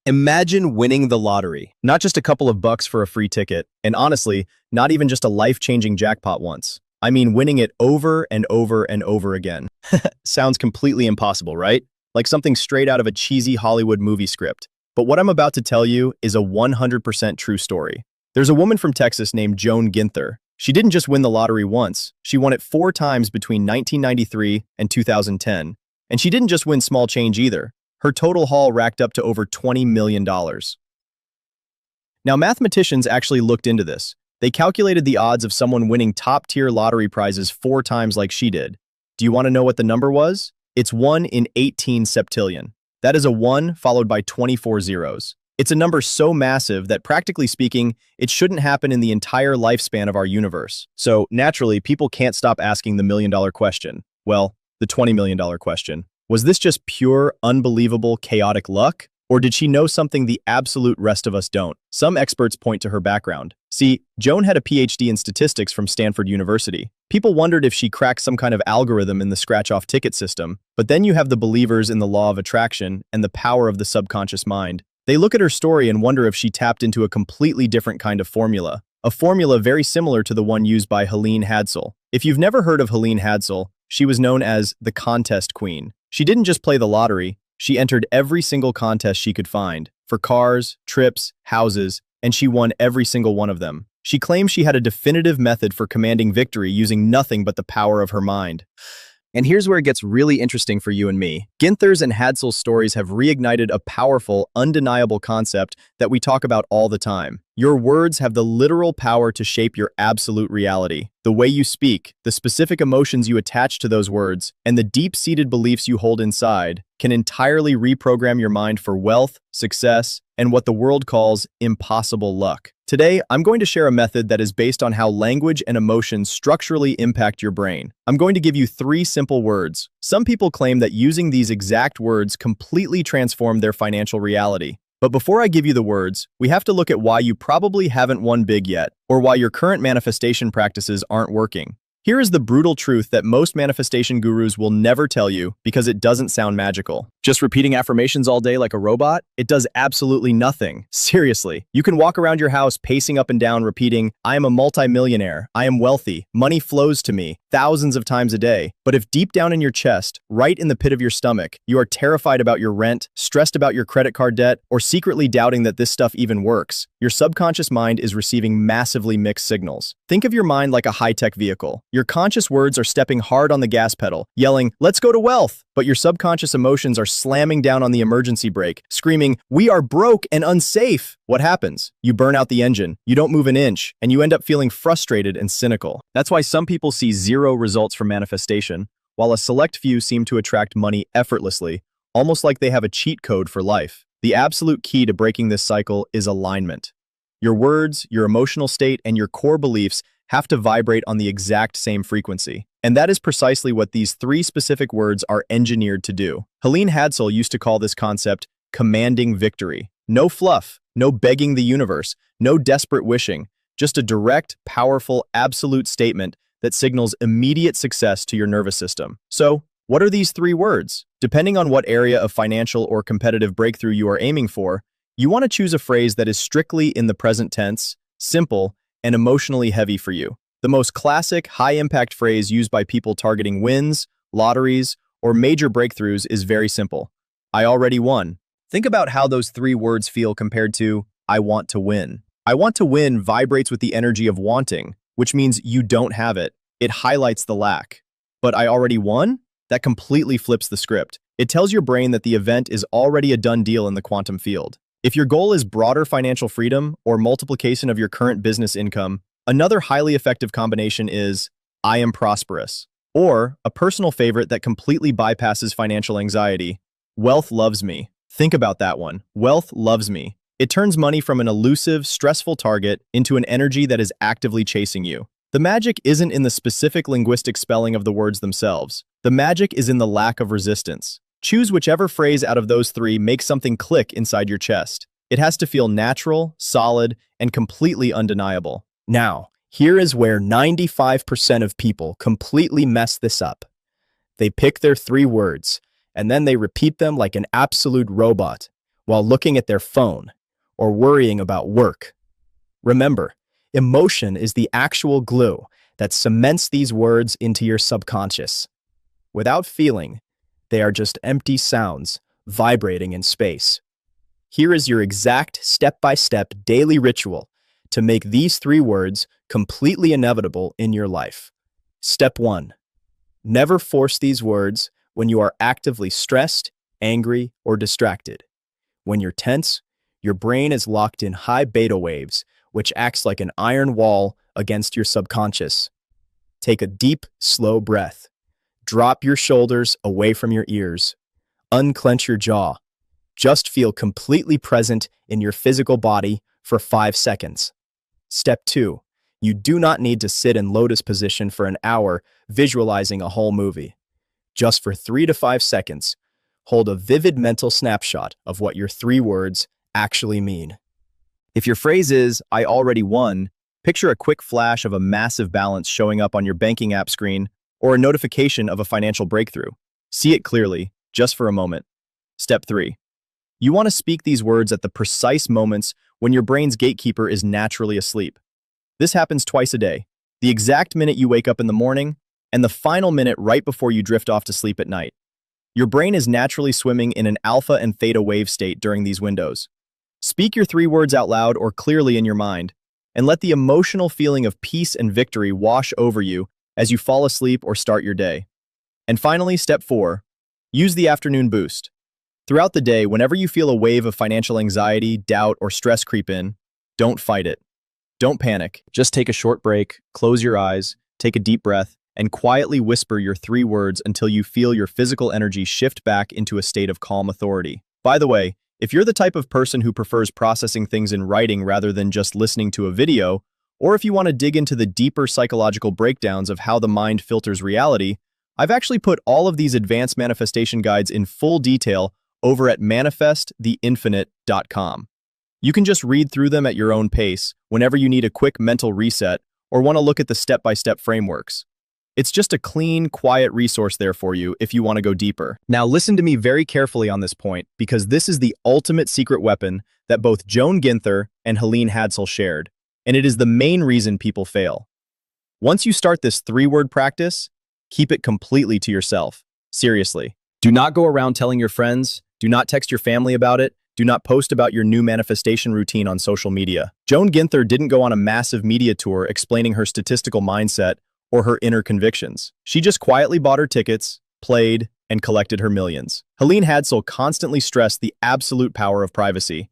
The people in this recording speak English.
Imagine winning the lottery. Not just a couple of bucks for a free ticket, and honestly, not even just a life-changing jackpot once. I mean winning it over and over and over again. Sounds completely impossible, right? Like something straight out of a cheesy Hollywood movie script. But what I'm about to tell you is a 100% true story. There's a woman from Texas named Joan Ginther. She didn't just win the lottery once, she won it 4 times between 1993 and 2010. And she didn't just win small change either. Her total haul racked up to over $20 million. Now, mathematicians actually looked into this. They calculated the odds of someone winning top-tier lottery prizes 4 times like she did. Do you want to know what the number was? It's 1 in 18 septillion. That is a 1 followed by 24 zeros. It's a number so massive that, practically speaking, it shouldn't happen in the entire lifespan of our universe. So, naturally, people can't stop asking the million-dollar question. Well, the $20 million question. Was this just pure, unbelievable, chaotic luck? Or did she know something the absolute rest of us don't? Some experts point to her background. See, Joan had a PhD in statistics from Stanford University. People wondered if she cracked some kind of algorithm in the scratch-off ticket system. But then you have the believers in the law of attraction and the power of the subconscious mind. They look at her story and wonder if she tapped into a completely different kind of formula. A formula very similar to the one used by Helene Hadsel. If you've never heard of Helene Hadsel, she was known as the contest queen. She didn't just play the lottery, she entered every single contest she could find, for cars, trips, houses, and she won every single one of them. She claimed she had a definitive method for commanding victory using nothing but the power of her mind. And here's where it gets really interesting for you and me. Ginther's and Hadsel's stories have reignited a powerful, undeniable concept that we talk about all the time. Your words have the literal power to shape your absolute reality. The way you speak, the specific emotions you attach to those words, and the deep-seated beliefs you hold inside can entirely reprogram your mind for wealth, success, and what the world calls impossible luck. Today, I'm going to share a method that is based on how language and emotions structurally impact your brain. I'm going to give you 3 simple words. Some people claim that using these exact words completely transform their financial reality. But before I give you the words, we have to look at why you probably haven't won big yet, or why your current manifestation practices aren't working. Here is the brutal truth that most manifestation gurus will never tell you because it doesn't sound magical. Just repeating affirmations all day like a robot? It does absolutely nothing. Seriously. You can walk around your house pacing up and down repeating, I am a multimillionaire, I am wealthy, money flows to me, thousands of times a day. But if deep down in your chest, right in the pit of your stomach, you are terrified about your rent, stressed about your credit card debt, or secretly doubting that this stuff even works, your subconscious mind is receiving massively mixed signals. Think of your mind like a high-tech vehicle. Your conscious words are stepping hard on the gas pedal, yelling, let's go to wealth. But your subconscious emotions are slamming down on the emergency brake, screaming, we are broke and unsafe. What happens? You burn out the engine, you don't move an inch, and you end up feeling frustrated and cynical. That's why some people see 0 results from manifestation, while a select few seem to attract money effortlessly, almost like they have a cheat code for life. The absolute key to breaking this cycle is alignment. Your words, your emotional state, and your core beliefs have to vibrate on the exact same frequency. And that is precisely what these 3 specific words are engineered to do. Helene Hadsel used to call this concept commanding victory. No fluff, no begging the universe, no desperate wishing, just a direct, powerful, absolute statement that signals immediate success to your nervous system. So, what are these 3 words? Depending on what area of financial or competitive breakthrough you are aiming for, you want to choose a phrase that is strictly in the present tense, simple, and emotionally heavy for you. The most classic, high-impact phrase used by people targeting wins, lotteries, or major breakthroughs is very simple. I already won. Think about how those 3 words feel compared to I want to win. I want to win vibrates with the energy of wanting, which means you don't have it. It highlights the lack. But I already won? That completely flips the script. It tells your brain that the event is already a done deal in the quantum field. If your goal is broader financial freedom or multiplication of your current business income, another highly effective combination is I am prosperous. Or a personal favorite that completely bypasses financial anxiety, wealth loves me. Think about that one. Wealth loves me. It turns money from an elusive, stressful target into an energy that is actively chasing you. The magic isn't in the specific linguistic spelling of the words themselves. The magic is in the lack of resistance. Choose whichever phrase out of those 3 makes something click inside your chest. It has to feel natural, solid, and completely undeniable. Now, here is where 95% of people completely mess this up. They pick their 3 words, and then they repeat them like an absolute robot, while looking at their phone or worrying about work. Remember, emotion is the actual glue that cements these words into your subconscious. Without feeling, they are just empty sounds vibrating in space. Here is your exact step-by-step daily ritual to make these 3 words completely inevitable in your life. Step 1. Never force these words when you are actively stressed, angry, or distracted. When you're tense, your brain is locked in high beta waves, which acts like an iron wall against your subconscious. Take a deep, slow breath. Drop your shoulders away from your ears. Unclench your jaw. Just feel completely present in your physical body for 5 seconds. Step 2. You do not need to sit in lotus position for an hour visualizing a whole movie. Just for 3 to 5 seconds, hold a vivid mental snapshot of what your 3 words actually mean. If your phrase is, "I already won," picture a quick flash of a massive balance showing up on your banking app screen or a notification of a financial breakthrough. See it clearly, just for a moment. Step 3. You want to speak these words at the precise moments when your brain's gatekeeper is naturally asleep. This happens twice a day, the exact minute you wake up in the morning and the final minute right before you drift off to sleep at night. Your brain is naturally swimming in an alpha and theta wave state during these windows. Speak your 3 words out loud or clearly in your mind, and let the emotional feeling of peace and victory wash over you as you fall asleep or start your day. And finally, step 4, use the afternoon boost. Throughout the day, whenever you feel a wave of financial anxiety, doubt, or stress creep in, don't fight it. Don't panic. Just take a short break, close your eyes, take a deep breath, and quietly whisper your 3 words until you feel your physical energy shift back into a state of calm authority. By the way, if you're the type of person who prefers processing things in writing rather than just listening to a video, or if you want to dig into the deeper psychological breakdowns of how the mind filters reality, I've actually put all of these advanced manifestation guides in full detail over at manifesttheinfinite.com. You can just read through them at your own pace whenever you need a quick mental reset or want to look at the step-by-step frameworks. It's just a clean, quiet resource there for you if you want to go deeper. Now listen to me very carefully on this point, because this is the ultimate secret weapon that both Joan Ginther and Helene Hadsell shared, and it is the main reason people fail. Once you start this 3-word practice, keep it completely to yourself. Seriously. Do not go around telling your friends, do not text your family about it, do not post about your new manifestation routine on social media. Joan Ginther didn't go on a massive media tour explaining her statistical mindset or her inner convictions. She just quietly bought her tickets, played, and collected her millions. Helene Hadsell constantly stressed the absolute power of privacy.